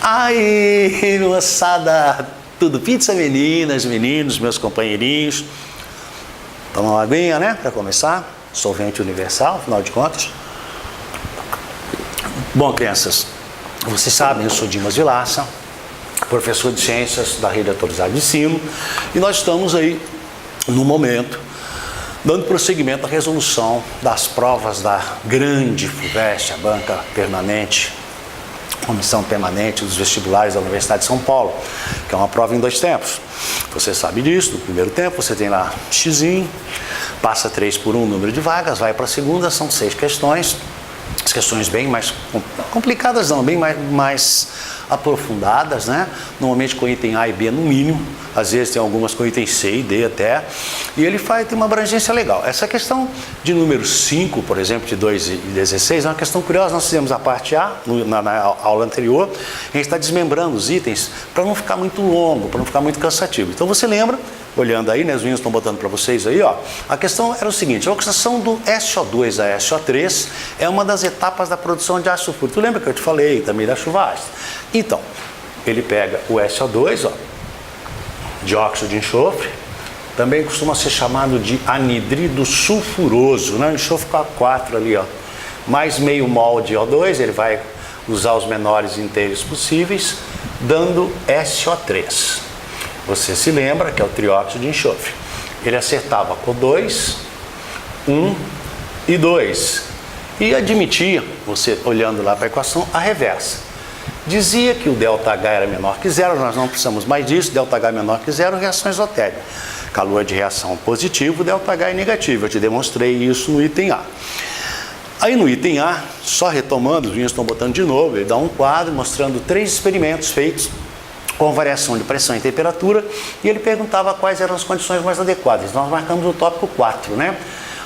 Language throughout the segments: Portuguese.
Aí, moçada, tudo pizza, meninas, meninos, meus companheirinhos. Toma uma aguinha, né, para começar. Solvente universal, afinal de contas. Bom, crianças, vocês sabem, eu sou Dimas Vilaça, professor de Ciências da Rede Autorizada de Ensino, e nós estamos aí, no momento, dando prosseguimento à resolução das provas da grande FUVEST, a banca permanente, comissão permanente dos vestibulares da Universidade de São Paulo, que é uma prova em 2 tempos. Você sabe disso. No primeiro tempo você tem lá Xzinho, passa 3 por 1 número de vagas, vai para a segunda, são 6 questões. As questões bem mais complicadas, não, bem mais aprofundadas, né? Normalmente com item A e B no mínimo, às vezes tem algumas com item C e D até, e ele tem uma abrangência legal. Essa questão de número 5, por exemplo, de 2 e 16, é uma questão curiosa. Nós fizemos a parte A na aula anterior, a gente está desmembrando os itens para não ficar muito longo, para não ficar muito cansativo. Então você lembra, olhando aí, né, os meninos estão botando para vocês aí, ó, a questão era o seguinte: a oxidação do SO2 a SO3 é uma das etapas da produção de ácido sulfúrico. Tu lembra que eu te falei também da chuvastre? Então, ele pega o SO2, ó, dióxido de enxofre, também costuma ser chamado de anidrido sulfuroso, né? O enxofre com A4 ali, ó, mais meio mol de O2, ele vai usar os menores inteiros possíveis, dando SO3. Você se lembra que é o trióxido de enxofre. Ele acertava com 2, 1 e 2. E admitia, você olhando lá para a equação, a reversa. Dizia que o ΔH era menor que zero, nós não precisamos mais disso, ΔH é menor que zero, reação isotérmica. Calor de reação positivo, ΔH é negativo. Eu te demonstrei isso no item A. Aí no item A, só retomando, os meninos estão botando de novo, ele dá um quadro mostrando 3 experimentos feitos com variação de pressão e temperatura, e ele perguntava quais eram as condições mais adequadas. Nós marcamos o tópico 4, né?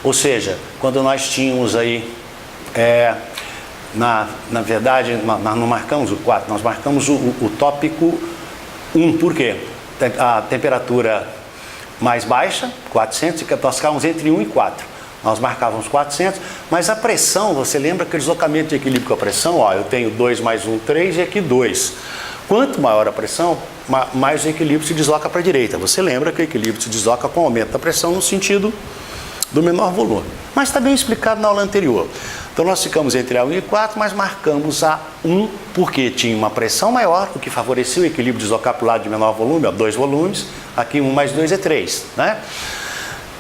Ou seja, quando nós tínhamos aí, na verdade, nós não marcamos o 4, nós marcamos o tópico 1, por quê? A temperatura mais baixa, 400, e nós ficávamos entre 1 e 4. Nós marcávamos 400, mas a pressão, você lembra que o deslocamento de equilíbrio com a pressão, ó, eu tenho 2 mais 1, 3 e aqui 2. Quanto maior a pressão, mais o equilíbrio se desloca para a direita. Você lembra que o equilíbrio se desloca com o aumento da pressão no sentido do menor volume. Mas está bem explicado na aula anterior. Então nós ficamos entre A1 e 4, mas marcamos a 1 porque tinha uma pressão maior, o que favorecia o equilíbrio deslocar para o lado de menor volume, ó, 2 volumes, aqui 1 mais 2 é 3, né?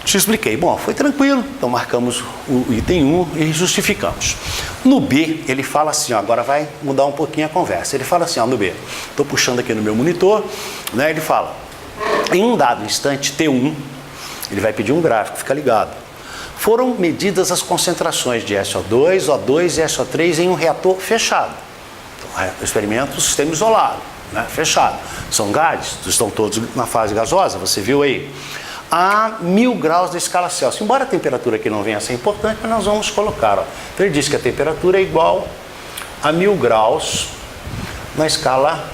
Te expliquei. Bom, foi tranquilo, então marcamos o item 1 e justificamos. No B, ele fala assim, ó, agora vai mudar um pouquinho a conversa. Ele fala assim, ó, no B, estou puxando aqui no meu monitor, né? Ele fala, em um dado instante T1, ele vai pedir um gráfico, fica ligado. Foram medidas as concentrações de SO2, O2 e SO3 em um reator fechado. Então, experimento sistema isolado, né? Fechado. São gases, estão todos na fase gasosa, você viu aí. A 1000 graus da escala Celsius. Embora a temperatura aqui não venha a ser importante, mas nós vamos colocar. Ó. Então ele diz que a temperatura é igual a 1000 graus na escala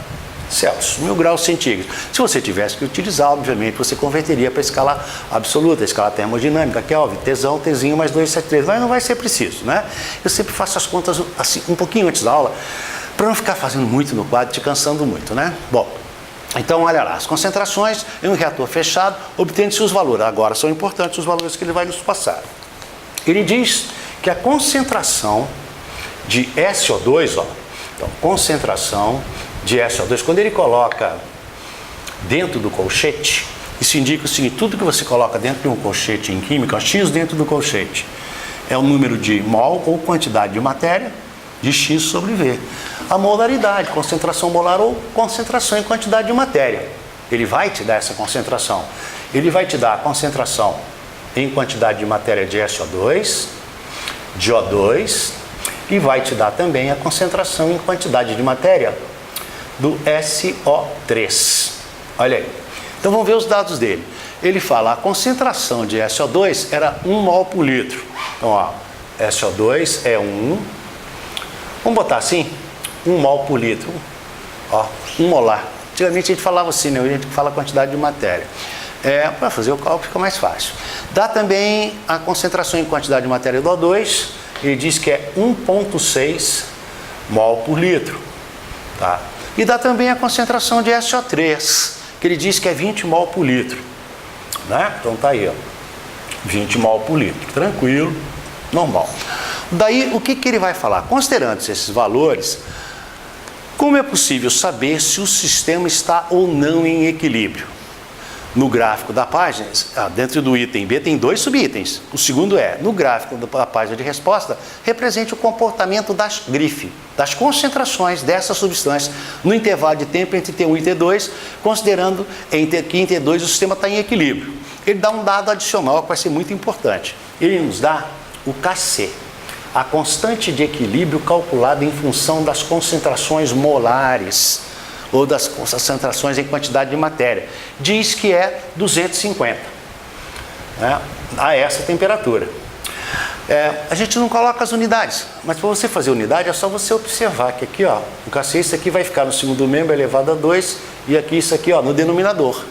Celsius, 1000 graus centígrados. Se você tivesse que utilizar, obviamente, você converteria para a escala absoluta, a escala termodinâmica, Kelvin, Tzão, Tzinho mais 273, mas não vai ser preciso, né? Eu sempre faço as contas assim, um pouquinho antes da aula, para não ficar fazendo muito no quadro, te cansando muito, né? Bom, então olha lá, as concentrações em um reator fechado, obtendo-se os valores. Agora são importantes os valores que ele vai nos passar. Ele diz que a concentração de SO2, ó, então, concentração de SO2, quando ele coloca dentro do colchete, isso indica o seguinte: tudo que você coloca dentro de um colchete em química, ó, X dentro do colchete, é o número de mol ou quantidade de matéria de X sobre V. A molaridade, concentração molar ou concentração em quantidade de matéria. Ele vai te dar essa concentração. Ele vai te dar a concentração em quantidade de matéria de SO2, de O2, e vai te dar também a concentração em quantidade de matéria do SO3. Olha aí. Então vamos ver os dados dele. Ele fala, a concentração de SO2 era 1 mol por litro. Então, ó, SO2 é 1. Vamos botar assim? 1 mol por litro. Ó, 1 molar. Antigamente a gente falava assim, né? A gente fala a quantidade de matéria. Para fazer o cálculo fica mais fácil. Dá também a concentração em quantidade de matéria do O2, ele diz que é 1,6 mol por litro. Tá? E dá também a concentração de SO3, que ele diz que é 20 mol por litro. Né? Então tá aí, ó, 20 mol por litro, tranquilo, normal. Daí, o que ele vai falar? Considerando esses valores, como é possível saber se o sistema está ou não em equilíbrio? No gráfico da página, dentro do item B tem 2 subitens. O segundo no gráfico da página de resposta, represente o comportamento das grife, das concentrações dessas substâncias no intervalo de tempo entre T1 e T2, considerando que em T2 o sistema está em equilíbrio. Ele dá um dado adicional que vai ser muito importante. Ele nos dá o Kc, a constante de equilíbrio calculada em função das concentrações molares ou das concentrações em quantidade de matéria. Diz que é 250, né, a essa temperatura. A gente não coloca as unidades, mas para você fazer unidade é só você observar que aqui, ó, o Kc, isso aqui vai ficar no segundo membro elevado a 2 e aqui isso aqui, ó, no denominador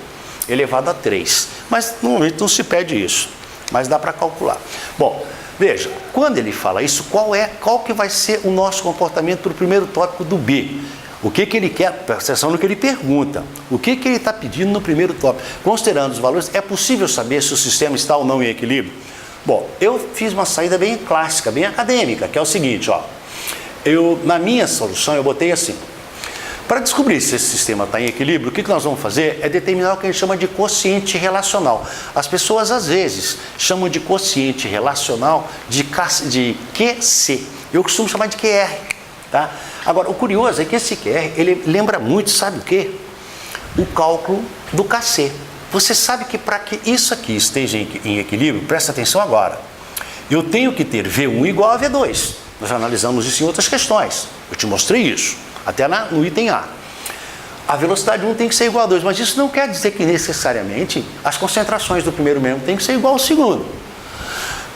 elevado a 3. Mas no momento não se pede isso, mas dá para calcular. Bom, veja, quando ele fala isso, qual que vai ser o nosso comportamento para o primeiro tópico do B? O que ele quer, presta atenção no que ele pergunta. O que ele está pedindo no primeiro tópico? Considerando os valores, é possível saber se o sistema está ou não em equilíbrio? Bom, eu fiz uma saída bem clássica, bem acadêmica, que é o seguinte, ó. Na minha solução, eu botei assim. Para descobrir se esse sistema está em equilíbrio, o que nós vamos fazer é determinar o que a gente chama de quociente relacional. As pessoas, às vezes, chamam de quociente relacional de QC. Eu costumo chamar de QR, tá? Agora, o curioso é que esse QR, ele lembra muito, sabe o quê? O cálculo do Kc. Você sabe que para que isso aqui esteja em equilíbrio, presta atenção agora, eu tenho que ter V1 igual a V2. Nós analisamos isso em outras questões. Eu te mostrei isso, até no item A. A velocidade 1 tem que ser igual a 2, mas isso não quer dizer que necessariamente as concentrações do primeiro membro têm que ser igual ao segundo.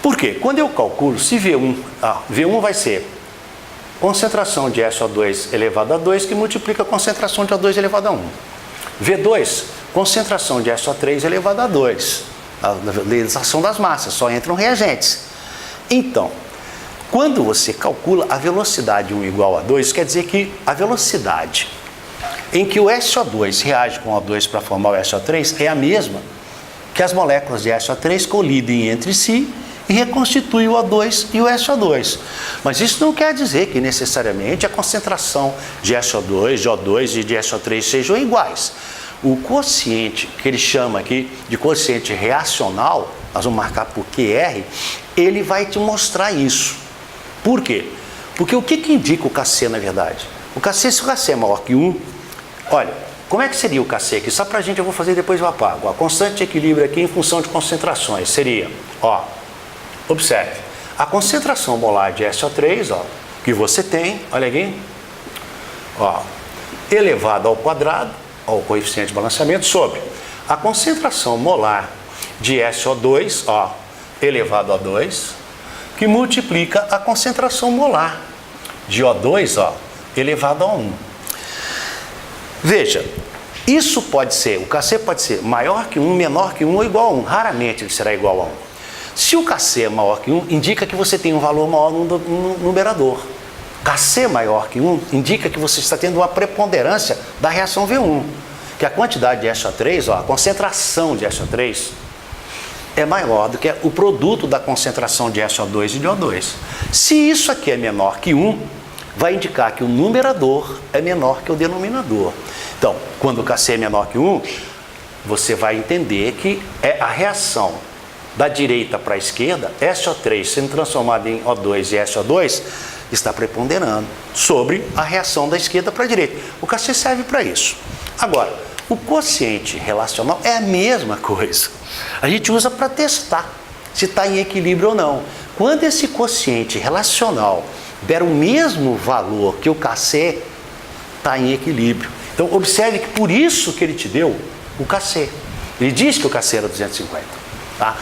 Por quê? Quando eu calculo, se V1 vai ser concentração de SO2 elevado a 2, que multiplica a concentração de O2 elevado a 1. V2, concentração de SO3 elevado a 2. A realização das massas, só entram reagentes. Então, quando você calcula a velocidade 1 igual a 2, quer dizer que a velocidade em que o SO2 reage com o O2 para formar o SO3 é a mesma que as moléculas de SO3 colidem entre si e reconstitui o O2 e o SO2. Mas isso não quer dizer que necessariamente a concentração de SO2, de O2 e de SO3 sejam iguais. O quociente, que ele chama aqui de quociente reacional, nós vamos marcar por QR, ele vai te mostrar isso. Por quê? Porque o que indica o Kc na verdade? O Kc, se o Kc é maior que 1, olha, como é que seria o Kc aqui? Só pra gente, eu vou fazer e depois eu apago. A constante de equilíbrio aqui em função de concentrações seria, ó, observe, a concentração molar de SO3, ó, que você tem, olha aqui, ó, elevado ao quadrado, ao coeficiente de balanceamento, sobre a concentração molar de SO2, ó, elevado a 2, que multiplica a concentração molar de O2, ó, elevado a 1. Veja, isso pode ser, o Kc pode ser maior que 1, menor que 1 ou igual a 1. Raramente ele será igual a 1. Se o Kc é maior que 1, indica que você tem um valor maior no numerador. Kc maior que 1 indica que você está tendo uma preponderância da reação V1, que a quantidade de SO3, ó, a concentração de SO3, é maior do que o produto da concentração de SO2 e de O2. Se isso aqui é menor que 1, vai indicar que o numerador é menor que o denominador. Então, quando o Kc é menor que 1, você vai entender que é a reação da direita para a esquerda, SO3 sendo transformado em O2 e SO2, está preponderando sobre a reação da esquerda para a direita. O Kc serve para isso. Agora, o quociente relacional é a mesma coisa. A gente usa para testar se está em equilíbrio ou não. Quando esse quociente relacional der o mesmo valor que o Kc, está em equilíbrio. Então, observe que por isso que ele te deu o Kc. Ele diz que o Kc era 250. Tá?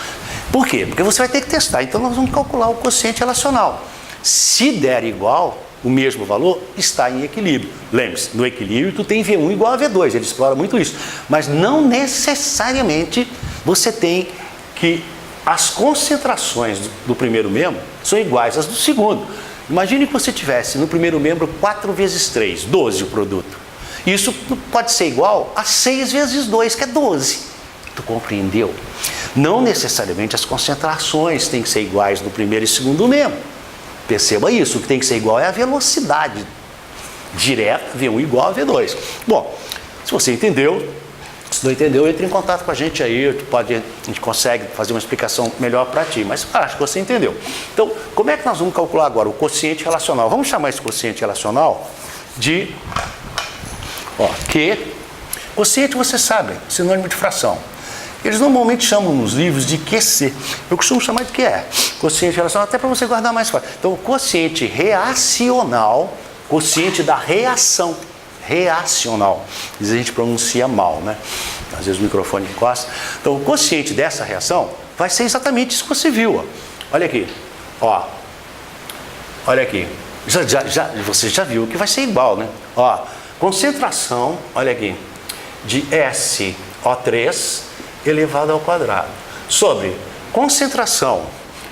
Por quê? Porque você vai ter que testar. Então, nós vamos calcular o quociente relacional. Se der igual, o mesmo valor, está em equilíbrio. Lembre-se, no equilíbrio tu tem V1 igual a V2, ele explora muito isso. Mas não necessariamente você tem que as concentrações do primeiro membro são iguais às do segundo. Imagine que você tivesse no primeiro membro 4 vezes 3, 12 o produto. Isso pode ser igual a 6 vezes 2, que é 12. Tu compreendeu? Não necessariamente as concentrações têm que ser iguais no primeiro e segundo membro. Perceba isso, o que tem que ser igual é a velocidade direta, V1 igual a V2. Bom, se você entendeu, se não entendeu, entre em contato com a gente aí, a gente consegue fazer uma explicação melhor para ti, mas acho que você entendeu. Então, como é que nós vamos calcular agora o quociente relacional? Vamos chamar esse quociente relacional de Q. Quociente, você sabe, sinônimo de fração. Eles normalmente chamam nos livros de QC. Eu costumo chamar de QE. Quociente relacional, até para você guardar mais fácil. Então, o quociente reacional, quociente da reação. Reacional. Às vezes a gente pronuncia mal, né? Às vezes o microfone encosta. Então, o quociente dessa reação vai ser exatamente isso que você viu. Ó. Olha aqui. Ó. Olha aqui. Você já viu que vai ser igual, né? Ó. Concentração, olha aqui, de SO3 elevado ao quadrado sobre concentração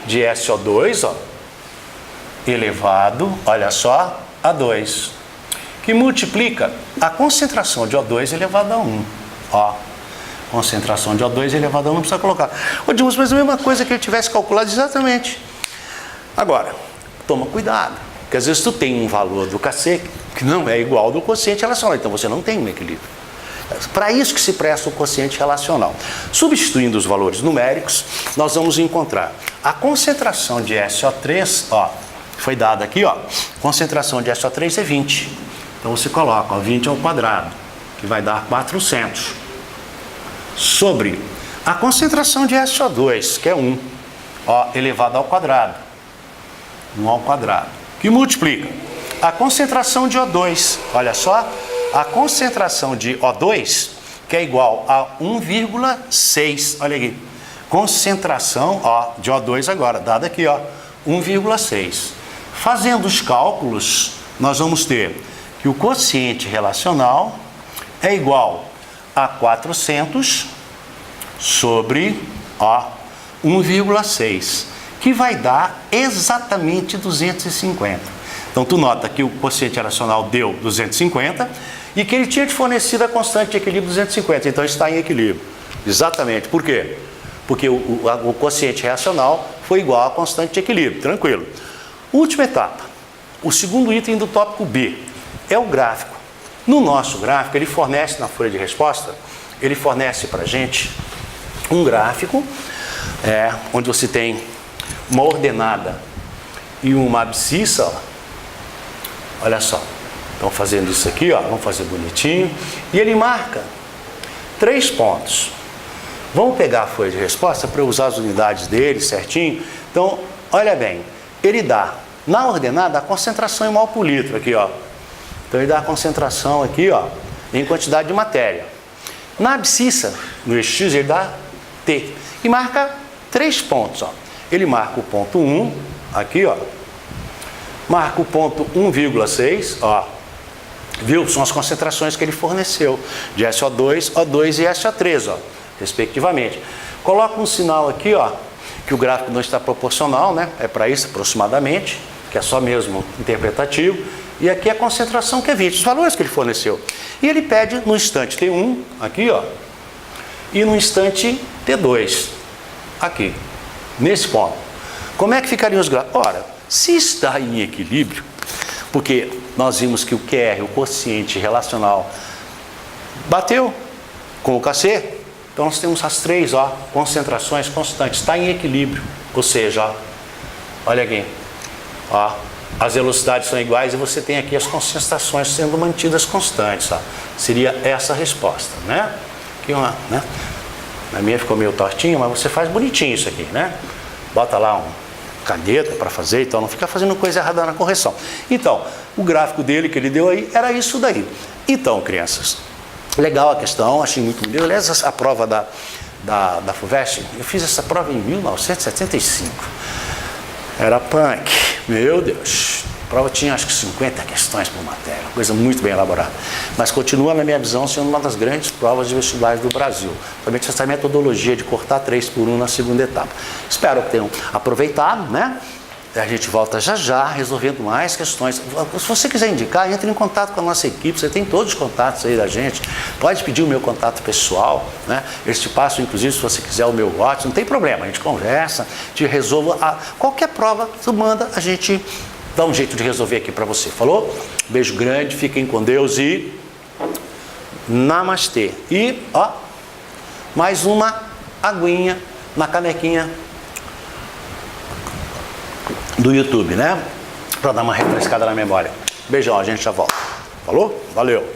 de SO2, ó, elevado, olha só, a 2, que multiplica a concentração de O2 elevado a 1. Ó, concentração de O2 elevado a 1, não precisa colocar. Ô, Dilma, mas a mesma coisa que ele tivesse calculado exatamente. Agora, toma cuidado, porque às vezes tu tem um valor do KC que não é igual ao do quociente relacional, então você não tem um equilíbrio. Para isso que se presta o quociente relacional. Substituindo os valores numéricos, nós vamos encontrar a concentração de SO3, ó, foi dada aqui, ó, concentração de SO3 é 20. Então você coloca, ó, 20 ao quadrado, que vai dar 400, sobre a concentração de SO2, que é 1, ó, elevado ao quadrado, 1 ao quadrado, que multiplica a concentração de O2, olha só, a concentração de O2, que é igual a 1,6, olha aqui, concentração, ó, de O2 agora, dada aqui, ó, 1,6. Fazendo os cálculos, nós vamos ter que o quociente relacional é igual a 400 sobre, ó, 1,6, que vai dar exatamente 250. Então, tu nota que o quociente relacional deu 250 e que ele tinha te fornecido a constante de equilíbrio 250. Então, está em equilíbrio. Exatamente. Por quê? Porque o quociente reacional foi igual à constante de equilíbrio. Tranquilo. Última etapa. O segundo item do tópico B é o gráfico. No nosso gráfico, ele fornece na folha de resposta, ele fornece para a gente um gráfico onde você tem uma ordenada e uma abscissa, ó. Olha só, estão fazendo isso aqui, ó, vamos fazer bonitinho. E ele marca 3 pontos. Vamos pegar a folha de resposta para eu usar as unidades dele certinho. Então, olha bem, ele dá, na ordenada, a concentração em mol por litro aqui, ó. Então, ele dá a concentração aqui, ó, em quantidade de matéria. Na abscissa, no eixo X, ele dá T. E marca 3 pontos, ó. Ele marca o ponto 1, aqui, ó. Marca o ponto 1,6, ó, viu? São as concentrações que ele forneceu, de SO2, O2 e SO3, ó, respectivamente. Coloca um sinal aqui, ó, que o gráfico não está proporcional, né? É para isso, aproximadamente, que é só mesmo interpretativo. E aqui a concentração que é 20, os valores que ele forneceu. E ele pede no instante T1, aqui, ó, e no instante T2, aqui, nesse ponto. Como é que ficariam os gráficos? Ora, se está em equilíbrio, porque nós vimos que o QR, o quociente relacional, bateu com o KC, então nós temos as 3, ó, concentrações constantes, está em equilíbrio, ou seja, ó, olha aqui, ó, as velocidades são iguais e você tem aqui as concentrações sendo mantidas constantes, ó. Seria essa a resposta, né? Aqui uma, né? Na minha ficou meio tortinho, mas você faz bonitinho isso aqui, né? Bota lá caneta para fazer, então não fica fazendo coisa errada na correção. Então, o gráfico dele que ele deu aí era isso daí. Então, crianças, legal a questão, achei muito bonito. Aliás, a prova da FUVEST, eu fiz essa prova em 1975. Era punk, meu Deus. A prova tinha acho que 50 questões por matéria, coisa muito bem elaborada. Mas continua, na minha visão, sendo uma das grandes provas de vestibulares do Brasil. Somente essa metodologia de cortar 3 por 1 na segunda etapa. Espero que tenham aproveitado, né? A gente volta já já, resolvendo mais questões. Se você quiser indicar, entre em contato com a nossa equipe, você tem todos os contatos aí da gente. Pode pedir o meu contato pessoal, né? Eles te passam, inclusive, se você quiser o meu WhatsApp, não tem problema, a gente conversa, te resolve. Qualquer prova, tu manda, a gente dá um jeito de resolver aqui para você. Falou? Beijo grande, fiquem com Deus e namastê. E, ó, mais uma aguinha na canequinha do YouTube, né? Para dar uma refrescada na memória. Beijão, a gente já volta. Falou? Valeu!